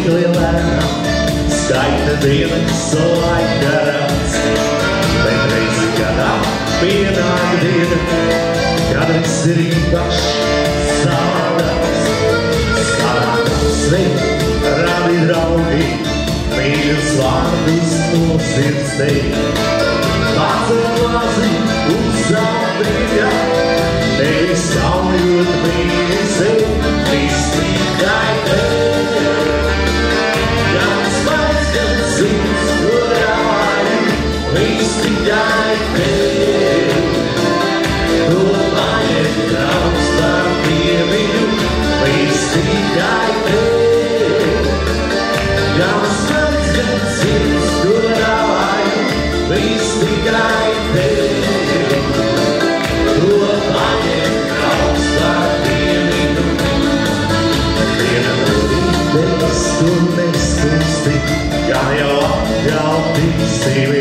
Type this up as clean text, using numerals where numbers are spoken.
mirkli lēnām, skaita dienas laika garās. Bet reizi gadā pienāk diena, kad viss ir īpašs savādāks. Sanākam sveikt, radi draugi, mīļus vārdus no sirds teikt. Pacel glāzi uz savu brīļā, nevis saujot mīļi sevi, viss tikai tev. Gan spaids, gan sirds, godāji, viss tikai tev. To paņem draugs par piemiņu, viss tikai tev. Gan spaids, gan sirds, godāji, viss tikai tev. To paņem draugs par piemiņu. Viena brīdis, tu neskusti, kā jau apgauti stivi